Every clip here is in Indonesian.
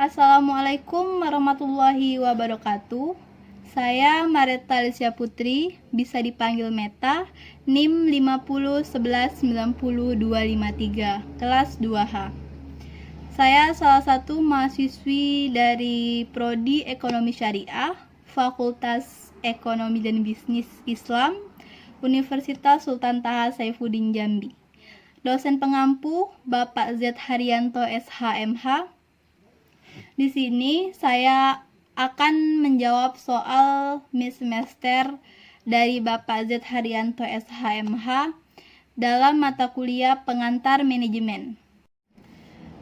Assalamualaikum warahmatullahi wabarakatuh. Saya Mareta Alicia Putri, bisa dipanggil Meta, NIM 501190253, kelas 2H. Saya salah satu mahasiswi dari Prodi Ekonomi Syariah, Fakultas Ekonomi dan Bisnis Islam, Universitas Sultan Taha Saifuddin Jambi. Dosen pengampu Bapak Z. Haryanto SHMH. Di sini saya akan menjawab soal mid semester dari Bapak Z. Haryanto SHMH dalam mata kuliah pengantar manajemen.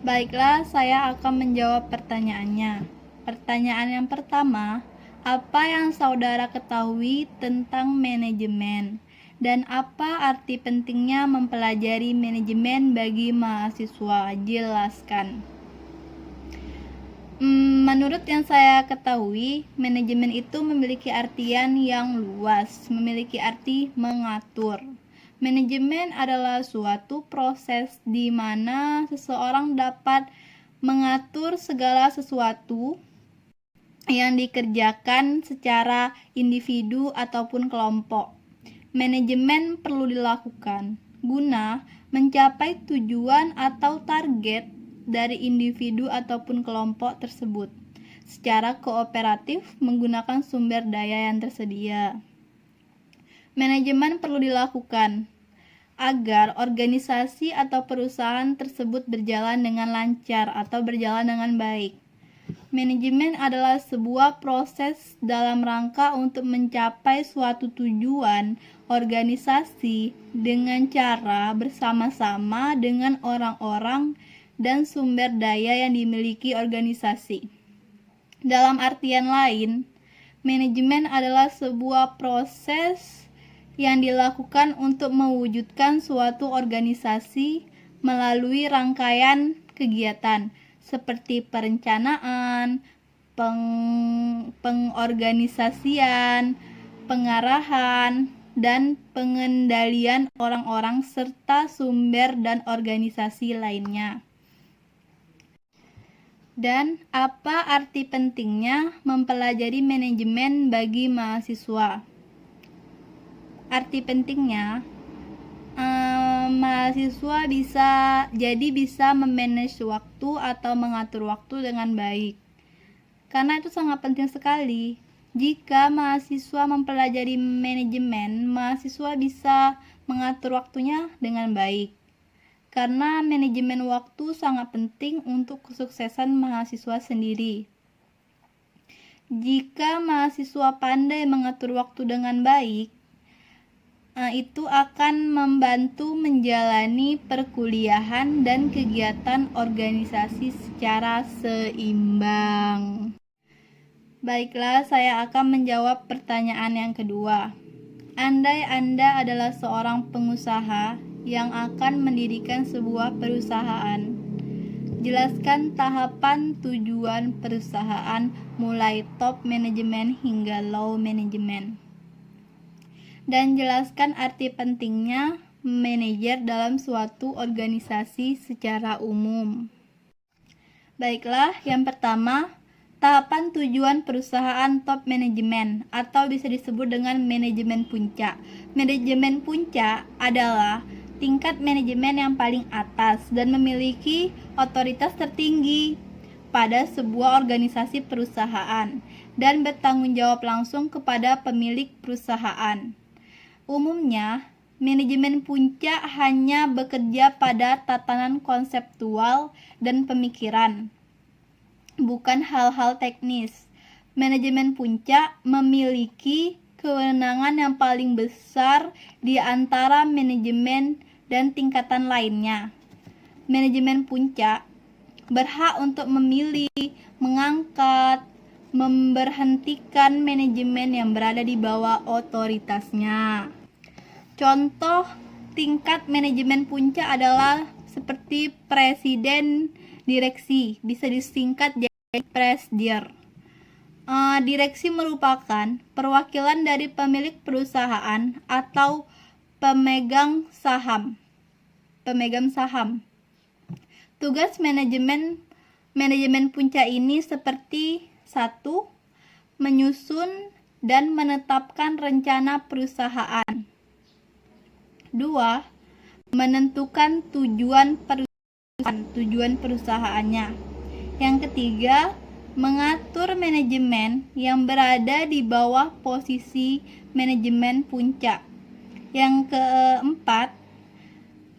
Baiklah, saya akan menjawab pertanyaannya. Pertanyaan yang pertama, apa yang saudara ketahui tentang manajemen? Dan apa arti pentingnya mempelajari manajemen bagi mahasiswa? Jelaskan. Menurut yang saya ketahui, manajemen itu memiliki artian yang luas, memiliki arti mengatur. Manajemen adalah suatu proses di mana seseorang dapat mengatur segala sesuatu yang dikerjakan secara individu ataupun kelompok. Manajemen perlu dilakukan guna mencapai tujuan atau target dari individu ataupun kelompok tersebut secara kooperatif menggunakan sumber daya yang tersedia. Manajemen perlu dilakukan agar organisasi atau perusahaan tersebut berjalan dengan lancar atau berjalan dengan baik. Manajemen adalah sebuah proses dalam rangka untuk mencapai suatu tujuan organisasi dengan cara bersama-sama dengan orang-orang dan sumber daya yang dimiliki organisasi. Dalam artian lain, manajemen adalah sebuah proses yang dilakukan untuk mewujudkan suatu organisasi melalui rangkaian kegiatan seperti perencanaan, pengorganisasian, pengarahan, dan pengendalian orang-orang serta sumber dan organisasi lainnya. Dan apa arti pentingnya mempelajari manajemen bagi mahasiswa? Arti pentingnya, mahasiswa bisa memanage waktu atau mengatur waktu dengan baik. Karena itu sangat penting sekali. Jika mahasiswa mempelajari manajemen, mahasiswa bisa mengatur waktunya dengan baik. Karena manajemen waktu sangat penting untuk kesuksesan mahasiswa sendiri. Jika mahasiswa pandai mengatur waktu dengan baik, itu akan membantu menjalani perkuliahan dan kegiatan organisasi secara seimbang. Baiklah, saya akan menjawab pertanyaan yang kedua. Andai Anda adalah seorang pengusaha yang akan mendirikan sebuah perusahaan, jelaskan tahapan tujuan perusahaan mulai top manajemen hingga low manajemen. Dan jelaskan arti pentingnya manajer dalam suatu organisasi secara umum. Baiklah, yang pertama, tahapan tujuan perusahaan top manajemen atau bisa disebut dengan manajemen puncak. Manajemen puncak adalah tingkat manajemen yang paling atas dan memiliki otoritas tertinggi pada sebuah organisasi perusahaan dan bertanggung jawab langsung kepada pemilik perusahaan. Umumnya, manajemen puncak hanya bekerja pada tatanan konseptual dan pemikiran, bukan hal-hal teknis. Manajemen puncak memiliki kewenangan yang paling besar di antara manajemen dan tingkatan lainnya. Manajemen puncak berhak untuk memilih, mengangkat, memberhentikan manajemen yang berada di bawah otoritasnya. Contoh tingkat manajemen puncak adalah seperti presiden direksi, bisa disingkat jadi presdir. Direksi merupakan perwakilan dari pemilik perusahaan atau pemegang saham. Tugas manajemen Manajemen puncak ini seperti 1. Menyusun dan menetapkan rencana perusahaan. 2. Menentukan tujuan perusahaannya. Yang ketiga, mengatur manajemen yang berada di bawah posisi manajemen puncak. Yang keempat,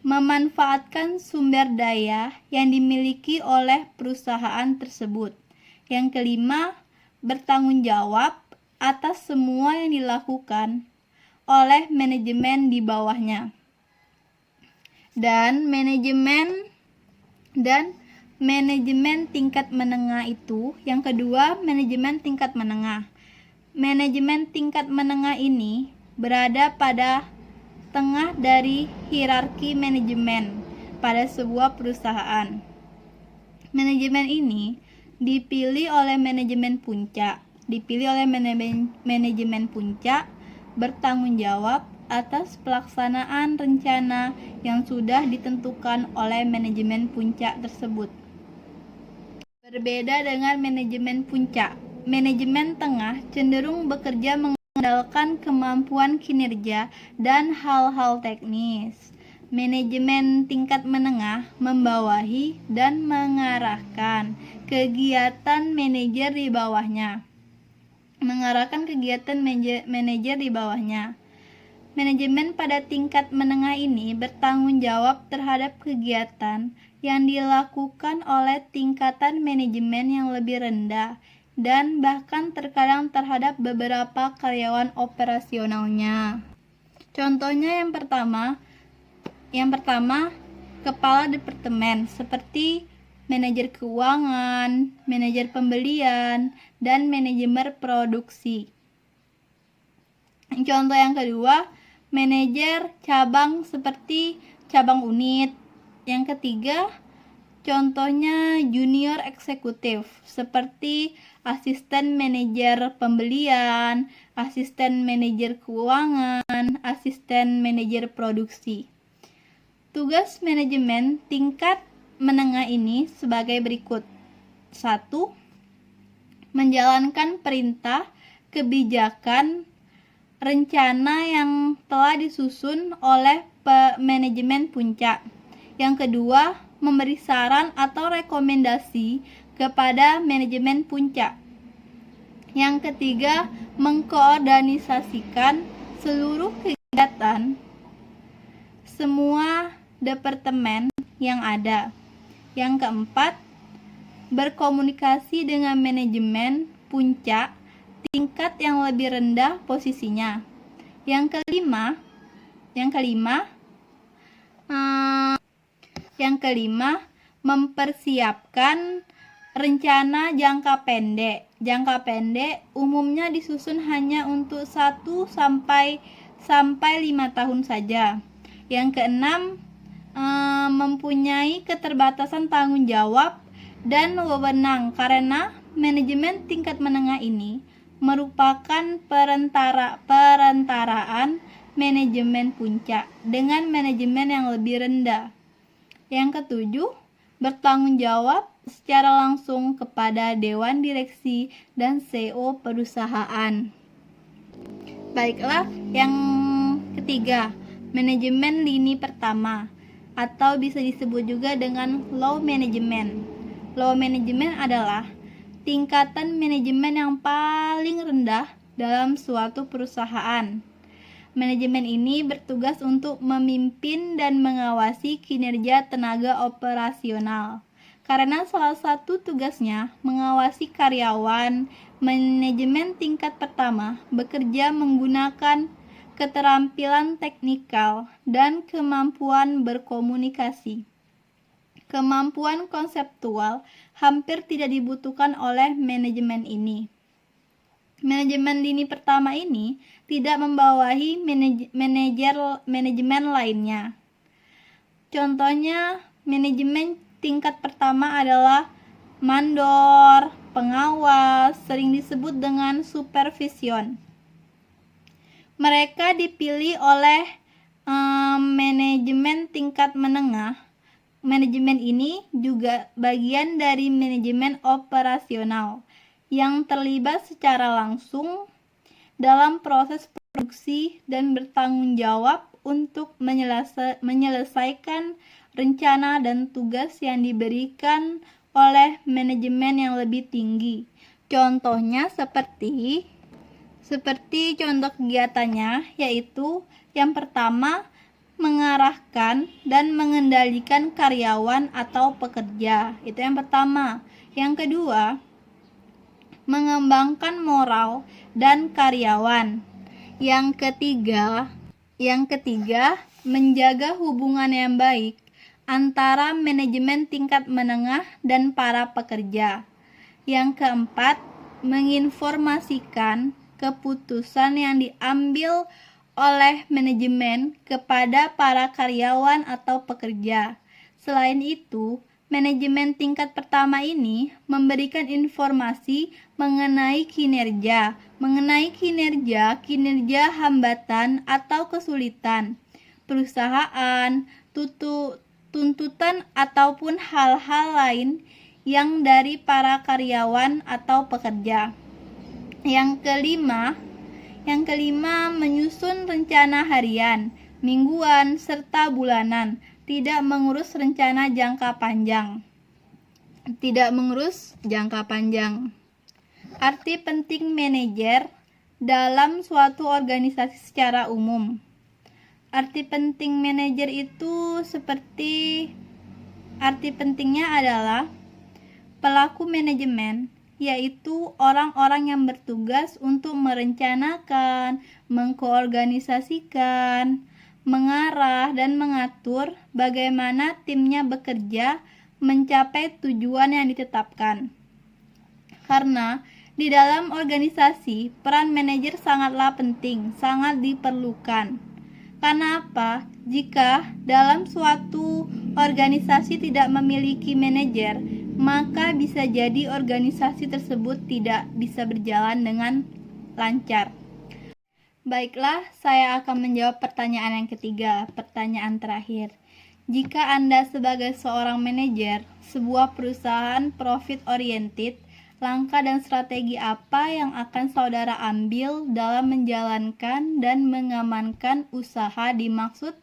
memanfaatkan sumber daya yang dimiliki oleh perusahaan tersebut. Yang kelima, bertanggung jawab atas semua yang dilakukan oleh manajemen di bawahnya. Dan manajemen tingkat menengah itu, yang kedua, manajemen tingkat menengah. Manajemen tingkat menengah ini berada pada tengah dari hierarki manajemen pada sebuah perusahaan. Manajemen ini dipilih oleh manajemen puncak. Manajemen puncak bertanggung jawab atas pelaksanaan rencana yang sudah ditentukan oleh manajemen puncak tersebut. Berbeda dengan manajemen puncak, manajemen tengah cenderung bekerja mengandalkan kemampuan kinerja dan hal-hal teknis. Manajemen tingkat menengah membawahi dan mengarahkan kegiatan manajer di bawahnya. Manajemen pada tingkat menengah ini bertanggung jawab terhadap kegiatan yang dilakukan oleh tingkatan manajemen yang lebih rendah dan bahkan terkadang terhadap beberapa karyawan operasionalnya. Contohnya yang pertama, kepala departemen seperti manajer keuangan, manajer pembelian, dan manajemen produksi. Contoh yang kedua, manajer cabang seperti cabang unit. Yang ketiga, contohnya junior eksekutif seperti asisten manajer pembelian, asisten manajer keuangan, asisten manajer produksi. Tugas manajemen tingkat menengah ini sebagai berikut. 1. Menjalankan perintah, kebijakan, rencana yang telah disusun oleh manajemen puncak. Yang kedua, memberi saran atau rekomendasi kepada manajemen puncak. Yang ketiga, mengkoordinasikan seluruh kegiatan semua departemen yang ada. Yang keempat, berkomunikasi dengan manajemen puncak tingkat yang lebih rendah posisinya. Yang kelima, mempersiapkan rencana jangka pendek. Jangka pendek umumnya disusun hanya untuk 1 sampai 5 tahun saja. Yang keenam, mempunyai keterbatasan tanggung jawab dan wewenang karena manajemen tingkat menengah ini merupakan perentaraan manajemen puncak dengan manajemen yang lebih rendah. Yang ketujuh, bertanggung jawab secara langsung kepada dewan direksi dan CEO perusahaan. Baiklah, yang ketiga, manajemen lini pertama atau bisa disebut juga dengan low management. Low management adalah tingkatan manajemen yang paling rendah dalam suatu perusahaan. Manajemen ini bertugas untuk memimpin dan mengawasi kinerja tenaga operasional. Karena salah satu tugasnya mengawasi karyawan, manajemen tingkat pertama bekerja menggunakan keterampilan teknikal dan kemampuan berkomunikasi. Kemampuan konseptual hampir tidak dibutuhkan oleh manajemen ini. Manajemen lini pertama ini tidak membawahi manajemen lainnya. Contohnya, manajemen tingkat pertama adalah mandor, pengawas, sering disebut dengan supervision. Mereka dipilih oleh manajemen tingkat menengah Manajemen ini juga bagian dari manajemen operasional yang terlibat secara langsung dalam proses produksi dan bertanggung jawab untuk menyelesaikan rencana dan tugas yang diberikan oleh manajemen yang lebih tinggi. Contohnya seperti contoh kegiatannya, yaitu yang pertama, mengarahkan dan mengendalikan karyawan atau pekerja. Itu yang pertama. Yang kedua, mengembangkan moral dan karyawan. Yang ketiga, menjaga hubungan yang baik antara manajemen tingkat menengah dan para pekerja. Yang keempat, menginformasikan keputusan yang diambil oleh manajemen kepada para karyawan atau pekerja. Selain itu, manajemen tingkat pertama ini memberikan informasi mengenai kinerja, hambatan atau kesulitan perusahaan, tuntutan ataupun hal-hal lain yang dari para karyawan atau pekerja. Yang kelima, menyusun rencana harian, mingguan, serta bulanan, tidak mengurus jangka panjang. Arti penting manajer dalam suatu organisasi secara umum. Arti penting manajer itu arti pentingnya adalah pelaku manajemen, yaitu orang-orang yang bertugas untuk merencanakan, mengkoorganisasikan, mengarah, dan mengatur bagaimana timnya bekerja mencapai tujuan yang ditetapkan. Karena di dalam organisasi, peran manajer sangatlah penting, sangat diperlukan. Karena apa? Jika dalam suatu organisasi tidak memiliki manajer, maka bisa jadi organisasi tersebut tidak bisa berjalan dengan lancar. Baiklah, saya akan menjawab pertanyaan yang ketiga, pertanyaan terakhir. Jika Anda sebagai seorang manajer sebuah perusahaan profit oriented, langkah dan strategi apa yang akan saudara ambil dalam menjalankan dan mengamankan usaha dimaksud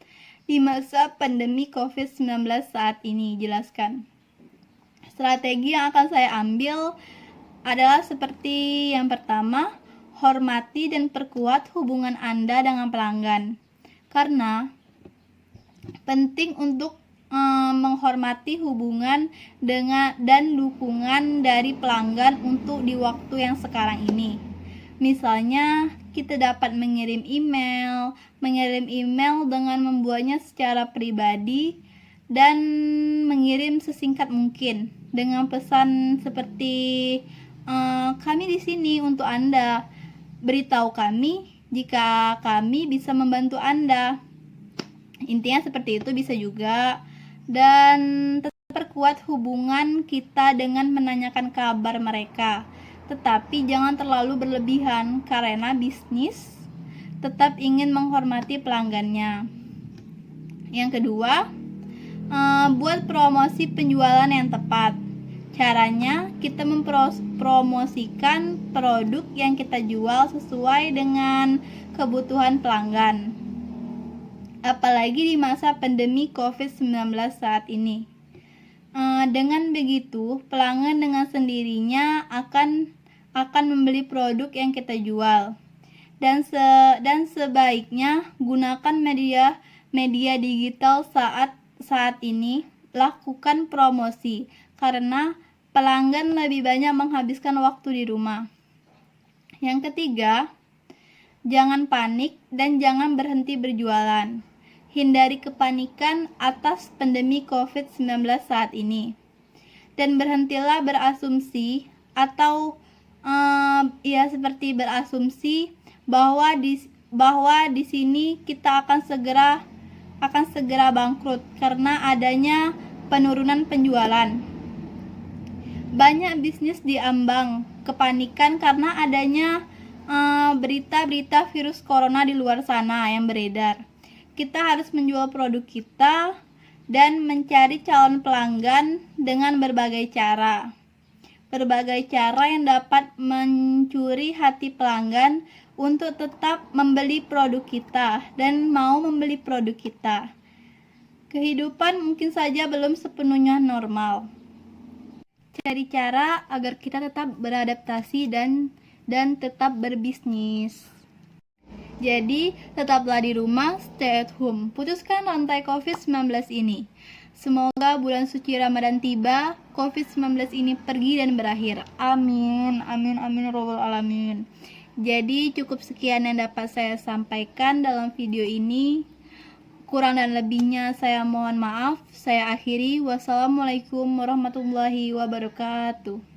di masa pandemi COVID-19 saat ini? Jelaskan. Strategi yang akan saya ambil adalah seperti yang pertama, hormati dan perkuat hubungan Anda dengan pelanggan. Karena penting untuk menghormati hubungan dan dukungan dari pelanggan untuk di waktu yang sekarang ini. Misalnya, kita dapat mengirim email dengan membuatnya secara pribadi dan mengirim sesingkat mungkin dengan pesan seperti kami di sini untuk Anda. Beritahu kami jika kami bisa membantu Anda. Intinya seperti itu bisa juga. Dan tetap perkuat hubungan kita dengan menanyakan kabar mereka. Tetapi jangan terlalu berlebihan karena bisnis tetap ingin menghormati pelanggannya. Yang kedua, buat promosi penjualan yang tepat. Caranya, kita mempromosikan produk yang kita jual sesuai dengan kebutuhan pelanggan. Apalagi di masa pandemi COVID-19 saat ini. Dengan begitu, pelanggan dengan sendirinya akan membeli produk yang kita jual. Dan sebaiknya gunakan media digital saat ini, lakukan promosi karena pelanggan lebih banyak menghabiskan waktu di rumah. Yang ketiga, jangan panik dan jangan berhenti berjualan. Hindari kepanikan atas pandemi COVID-19 saat ini. Dan berhentilah berasumsi atau seperti berasumsi bahwa di sini kita akan segera bangkrut karena adanya penurunan penjualan. Banyak bisnis diambang kepanikan karena adanya berita-berita virus corona di luar sana yang beredar. Kita harus menjual produk kita dan mencari calon pelanggan dengan berbagai cara. Berbagai cara yang dapat mencuri hati pelanggan untuk tetap membeli produk kita dan mau membeli produk kita. Kehidupan mungkin saja belum sepenuhnya normal. Cari cara agar kita tetap beradaptasi dan tetap berbisnis. Jadi, tetaplah di rumah, stay at home. Putuskan rantai COVID-19 ini. Semoga bulan suci Ramadan tiba, COVID-19 ini pergi dan berakhir. Amin, amin, amin, robbal alamin. Jadi cukup sekian yang dapat saya sampaikan dalam video ini. Kurang dan lebihnya saya mohon maaf. Saya akhiri. Wassalamualaikum warahmatullahi wabarakatuh.